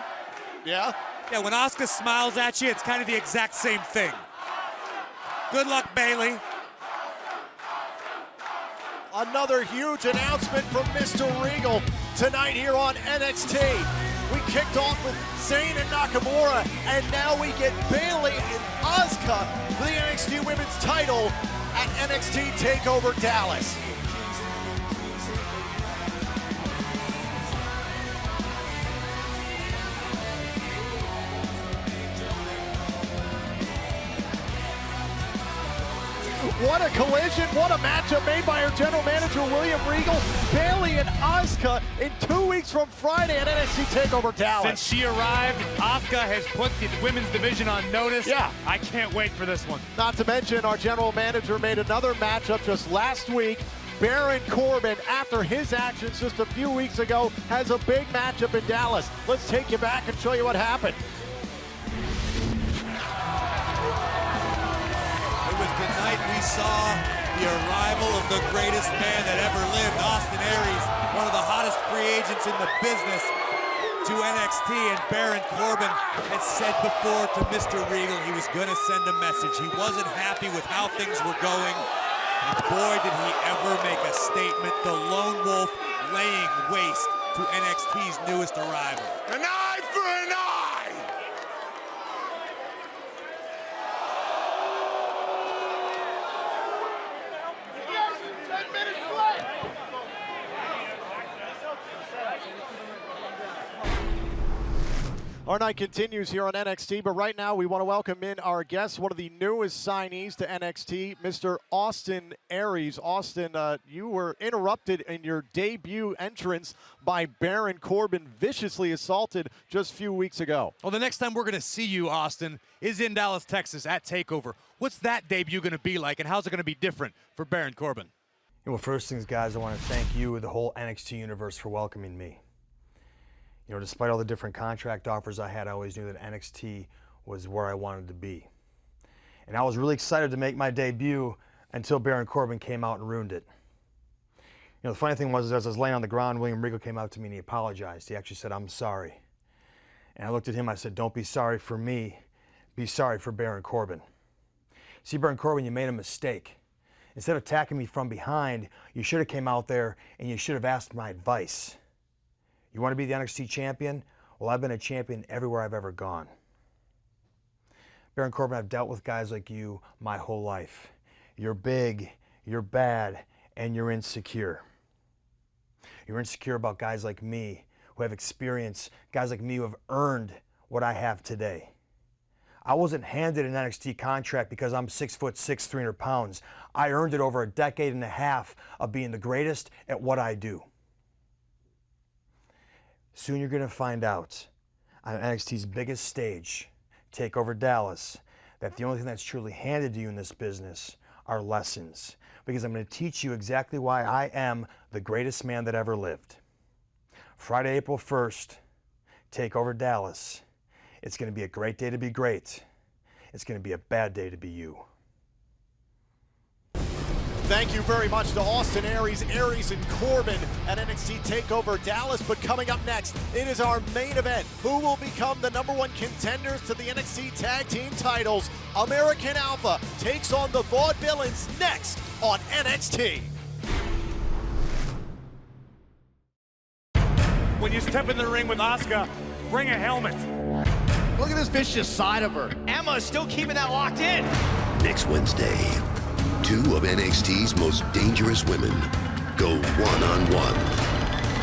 Yeah. Yeah, when Asuka smiles at you, it's kind of the exact same thing. Good luck, Bayley. Another huge announcement from Mr. Regal tonight here on NXT. We kicked off with Zayn and Nakamura, and now we get Bayley and Asuka for the NXT Women's title at NXT TakeOver Dallas. What a collision, what a matchup made by our general manager, William Regal. Bayley and Asuka in 2 weeks from Friday at NXT TakeOver Dallas. Since she arrived, Asuka has put the women's division on notice. Yeah. I can't wait for this one. Not to mention, our general manager made another matchup just last week. Baron Corbin, after his actions just a few weeks ago, has a big matchup in Dallas. Let's take you back and show you what happened. It was the night we saw the arrival of the greatest man that ever lived, Austin Aries, one of the hottest free agents in the business, to NXT, and Baron Corbin had said before to Mr. Regal he was going to send a message. He wasn't happy with how things were going, and boy did he ever make a statement. The lone wolf laying waste to NXT's newest arrival. An eye for an eye! Our night continues here on NXT, but right now we want to welcome in our guest, one of the newest signees to NXT, Mr. Austin Aries. Austin, you were interrupted in your debut entrance by Baron Corbin, viciously assaulted just a few weeks ago. Well, the next time we're going to see you, Austin, is in Dallas, Texas at TakeOver. What's that debut going to be like, and how's it going to be different for Baron Corbin? Well, first things, guys, I want to thank you, the whole NXT universe, for welcoming me. You know, despite all the different contract offers I had, I always knew that NXT was where I wanted to be. And I was really excited to make my debut until Baron Corbin came out and ruined it. You know, the funny thing was, as I was laying on the ground, William Regal came out to me and he apologized. He actually said, "I'm sorry." And I looked at him, I said, "Don't be sorry for me, be sorry for Baron Corbin." See, Baron Corbin, you made a mistake. Instead of attacking me from behind, you should have came out there and you should have asked my advice. You want to be the NXT champion? Well, I've been a champion everywhere I've ever gone. Baron Corbin, I've dealt with guys like you my whole life. You're big, you're bad, and you're insecure. You're insecure about guys like me who have experience, guys like me who have earned what I have today. I wasn't handed an NXT contract because I'm 6'6", 300 pounds. I earned it over a decade and a half of being the greatest at what I do. Soon you're going to find out on NXT's biggest stage, TakeOver Dallas, that the only thing that's truly handed to you in this business are lessons. Because I'm going to teach you exactly why I am the greatest man that ever lived. Friday, April 1st, TakeOver Dallas. It's going to be a great day to be great. It's going to be a bad day to be you. Thank you very much to Austin Aries, Aries and Corbin at NXT TakeOver Dallas. But coming up next, it is our main event. Who will become the #1 contenders to the NXT Tag Team titles? American Alpha takes on the Vaudevillains next on NXT. When you step in the ring with Asuka, bring a helmet. Look at this vicious side of her. Emma is still keeping that locked in. Next Wednesday, 2 of NXT's most dangerous women go one-on-one.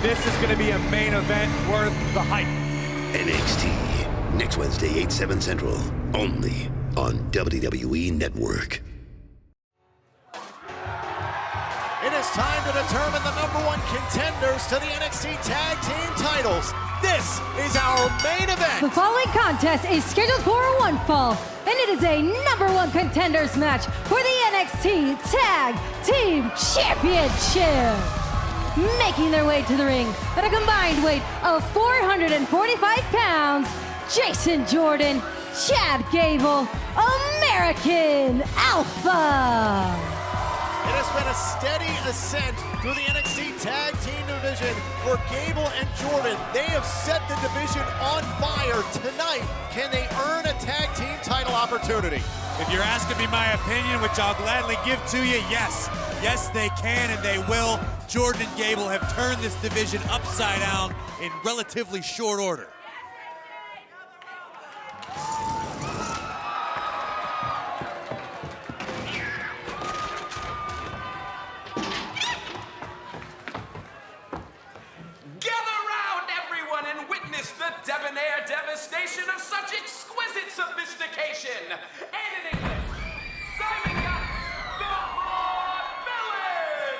This is going to be a main event worth the hype. NXT, next Wednesday, 8, 7 Central, only on WWE Network. It is time to determine the #1 contenders to the NXT Tag Team titles. This is our main event. The following contest is scheduled for one fall, and it is a #1 contenders match for the NXT Tag Team Championship. Making their way to the ring at a combined weight of 445 pounds, Jason Jordan, Chad Gable, American Alpha. It has been a steady ascent through the NXT Tag Team division for Gable and Jordan. They have set the division on fire. Tonight, can they earn a tag team title opportunity? If you're asking me my opinion, which I'll gladly give to you, yes. Yes, they can and they will. Jordan and Gable have turned this division upside down in relatively short order. The debonair devastation of such exquisite sophistication. And in English, Simon got the Vaudevillains!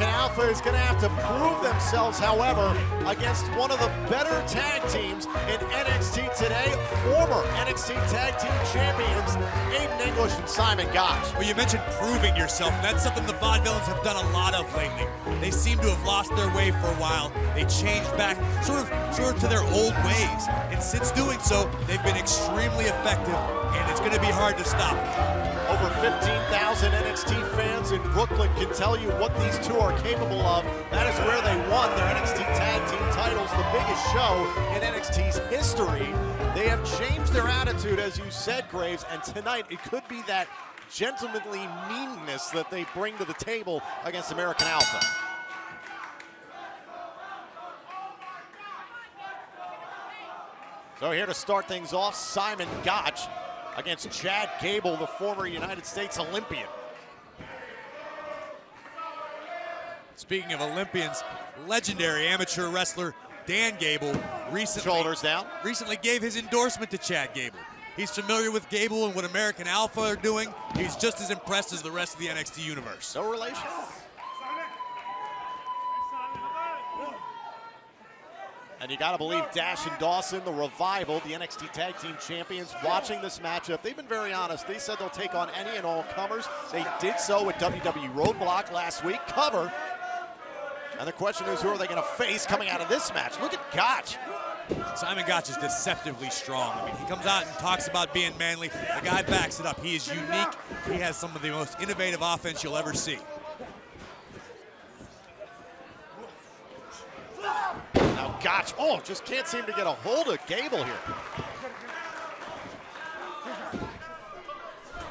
Alpha is going to have to prove themselves, however, against one of the better tag teams in NXT today, former NXT Tag Team Champions, Aiden English and Simon Gotch. Well, you mentioned proving yourself, and that's something the Vaudevillains have done a lot of lately. They seem to have lost their way for a while. They changed back sort of to their old ways, and since doing so, they've been extremely effective, and it's going to be hard to stop. Over 15,000 NXT fans in Brooklyn can tell you what these two are capable of. That is where they won their NXT Tag Team titles, the biggest show in NXT's history. They have changed their attitude, as you said, Graves, and tonight it could be that gentlemanly meanness that they bring to the table against American Alpha. So here to start things off, Simon Gotch against Chad Gable, the former United States Olympian. Speaking of Olympians, legendary amateur wrestler Dan Gable recently gave his endorsement to Chad Gable. He's familiar with Gable and what American Alpha are doing. He's just as impressed as the rest of the NXT universe. No relation. And you gotta believe Dash and Dawson, the Revival, the NXT Tag Team Champions, watching this matchup, they've been very honest. They said they'll take on any and all comers. They did so with WWE Roadblock last week, cover. And the question is, who are they gonna face coming out of this match? Look at Gotch. Simon Gotch is deceptively strong. I mean, he comes out and talks about being manly. The guy backs it up. He is unique. He has some of the most innovative offense you'll ever see. Now Gotch, just can't seem to get a hold of Gable here.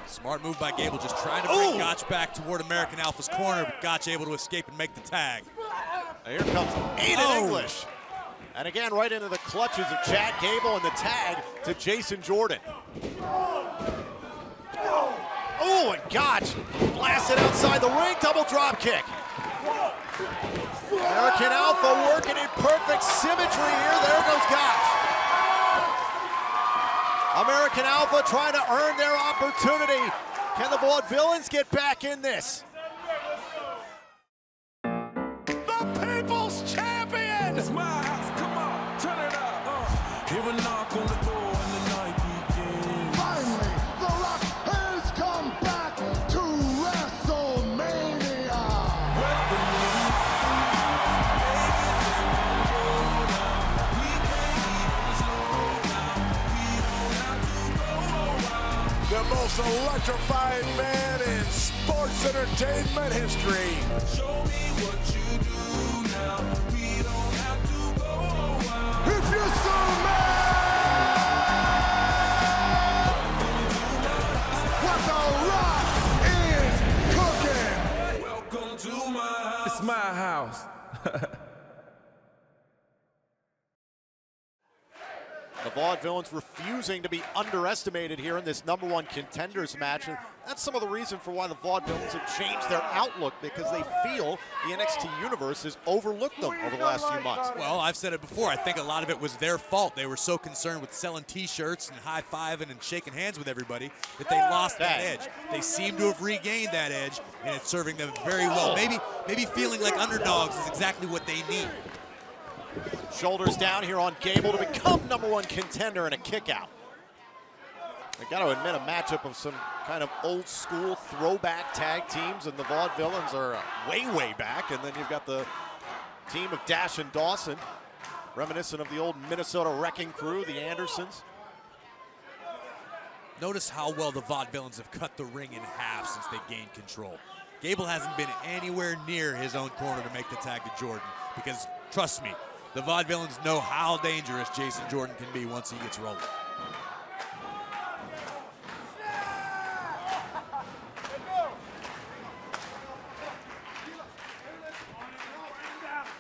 Smart move by Gable, just trying to bring Gotch back toward American Alpha's corner, but Gotch able to escape and make the tag. Here comes Aiden English. And again, right into the clutches of Chad Gable and the tag to Jason Jordan. And Gotch blasted outside the ring, double drop kick. American Alpha working in perfect symmetry here. There goes Gotch. American Alpha trying to earn their opportunity. Can the Vaudevillains get back in this? The People's Champion! It's my house, come on, turn it up. Hear a knock on the door and the night begins. Finally, The Rock has come back to WrestleMania. The most electrifying man in sports entertainment history. Show me what you do now. We don't have to go a while. If you're so mad, what The Rock is cooking. Welcome to my house. It's my house. The Vaudevillains refusing to be underestimated here in this #1 contenders match. And that's some of the reason for why the Vaudevillains have changed their outlook, because they feel the NXT universe has overlooked them over the last few months. Well, I've said it before. I think a lot of it was their fault. They were so concerned with selling T-shirts and high-fiving and shaking hands with everybody that they lost that edge. They seem to have regained that edge, and it's serving them very well. Maybe feeling like underdogs is exactly what they need. Shoulders down here on Gable to become #1 contender and a kick out. I got to admit, a matchup of some kind of old school throwback tag teams, and the Vaudevillains are way back. And then you've got the team of Dash and Dawson, reminiscent of the old Minnesota Wrecking Crew, the Andersons. Notice how well the Vaudevillains have cut the ring in half since they gained control. Gable hasn't been anywhere near his own corner to make the tag to Jordan, because trust me, the Vaudevillains know how dangerous Jason Jordan can be once he gets rolling.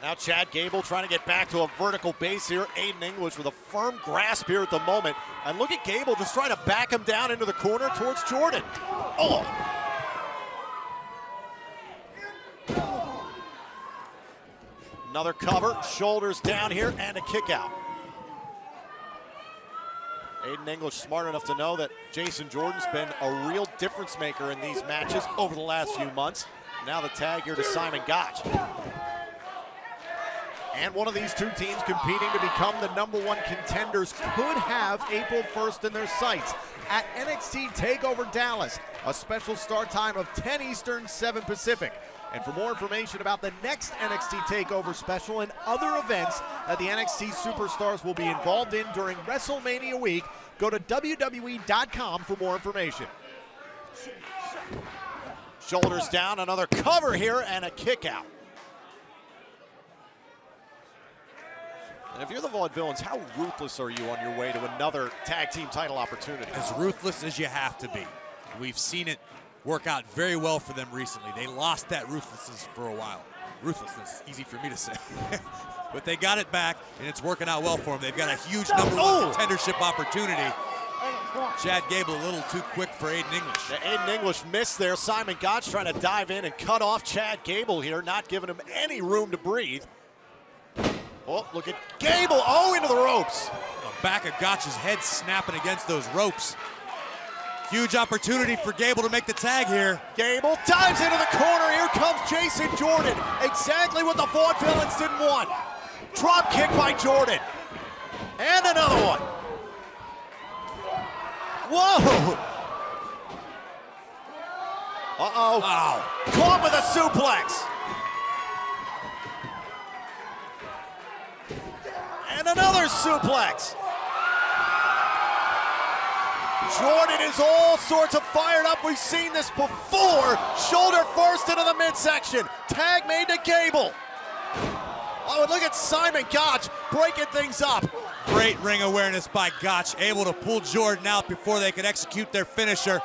Now Chad Gable trying to get back to a vertical base here. Aiden English with a firm grasp here at the moment. And look at Gable just trying to back him down into the corner towards Jordan. Another cover, shoulders down here, and a kick out. Aiden English smart enough to know that Jason Jordan's been a real difference maker in these matches over the last few months. Now the tag here to Simon Gotch. And one of these two teams competing to become the #1 contenders could have April 1st in their sights at NXT TakeOver Dallas, a special start time of 10 Eastern, 7 Pacific. And for more information about the next NXT TakeOver special and other events that the NXT superstars will be involved in during WrestleMania week, go to WWE.com for more information. Shoulders down, another cover here, and a kick out. And if you're the Vaudevillains, how ruthless are you on your way to another tag team title opportunity? As ruthless as you have to be. We've seen it work out very well for them recently. They lost that ruthlessness for a while. Ruthlessness, easy for me to say. But they got it back, and it's working out well for them. They've got a huge #1 contendership opportunity. Chad Gable a little too quick for Aiden English. Aiden English missed there. Simon Gotch trying to dive in and cut off Chad Gable here, not giving him any room to breathe. Oh, look at Gable, into the ropes. The back of Gotch's head snapping against those ropes. Huge opportunity for Gable to make the tag here. Gable dives into the corner. Here comes Jason Jordan. Exactly what the Vaudevillains didn't want. Drop kick by Jordan. And another one. Whoa! Uh-oh. Wow. Caught with a suplex. And another suplex. Jordan is all sorts of fired up. We've seen this before. Shoulder first into the midsection. Tag made to Gable. Oh, and look at Simon Gotch breaking things up. Great ring awareness by Gotch, able to pull Jordan out before they could execute their finisher.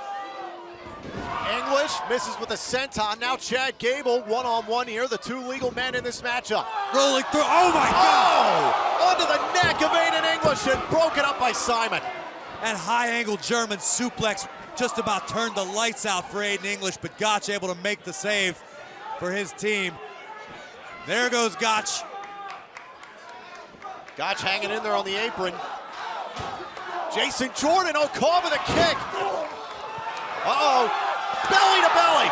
English misses with a senton. Now Chad Gable one-on-one here. The two legal men in this matchup. Rolling through. Oh my God! Onto the neck of Aiden English and broken up by Simon. That high-angle German suplex just about turned the lights out for Aiden English, but Gotch able to make the save for his team. There goes Gotch. Gotch hanging in there on the apron. Jason Jordan, caught with a kick. Uh-oh, belly to belly.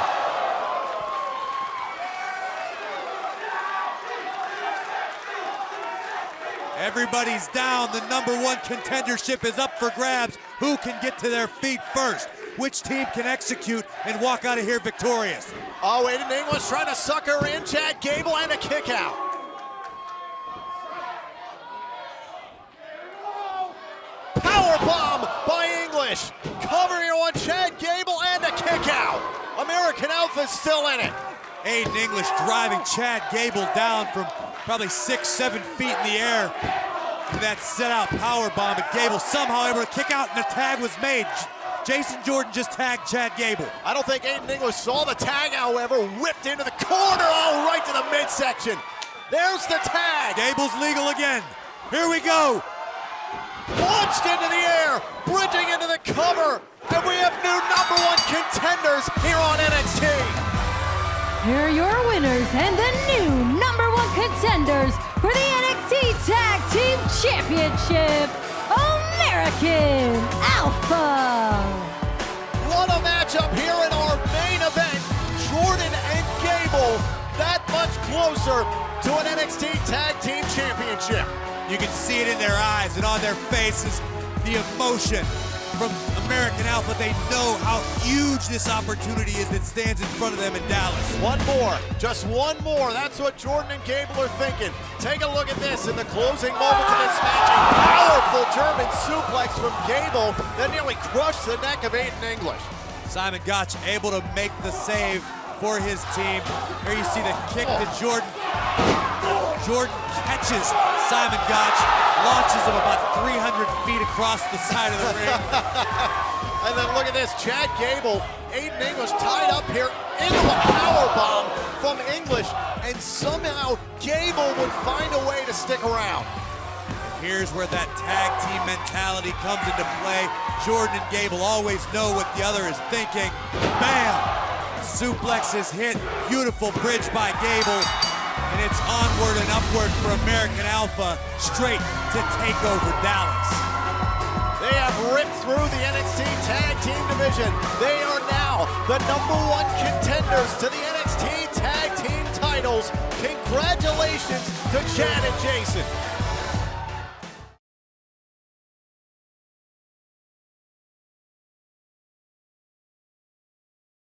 Everybody's down. The #1 contendership is up for grabs. Who can get to their feet first? Which team can execute and walk out of here victorious? Oh, Aiden English trying to sucker in Chad Gable and a kick out. Powerbomb by English. Cover here on Chad Gable and a kick out. American Alpha's still in it. Aiden English driving Chad Gable down from probably 6-7 feet in the air. And that set out powerbomb, but Gable somehow able to kick out and the tag was made. Jason Jordan just tagged Chad Gable. I don't think Aiden English saw the tag, however, whipped into the corner, right to the midsection. There's the tag. Gable's legal again. Here we go. Launched into the air, bridging into the cover, and we have new #1 contenders here on NXT. Here are your winners and the new #1 contenders for the NXT Tag Team Championship, American Alpha. What a matchup here in our main event. Jordan and Gable that much closer to an NXT Tag Team Championship. You can see it in their eyes and on their faces, the emotion from American Alpha. They know how huge this opportunity is that stands in front of them in Dallas. One more, just one more. That's what Jordan and Gable are thinking. Take a look at this in the closing moments of this match. A powerful German suplex from Gable that nearly crushed the neck of Aiden English. Simon Gotch able to make the save for his team. Here you see the kick to Jordan. Jordan catches Simon Gotch, launches him about 300 feet across the side of the ring. And then look at this, Chad Gable, Aiden English tied up here into a powerbomb from English, and somehow Gable would find a way to stick around. Here's where that tag team mentality comes into play. Jordan and Gable always know what the other is thinking. Bam! Suplex is hit, beautiful bridge by Gable. And it's onward and upward for American Alpha, straight to TakeOver Dallas. They have ripped through the NXT Tag Team division. They are now the #1 contenders to the NXT Tag Team titles. Congratulations to Chad and Jason.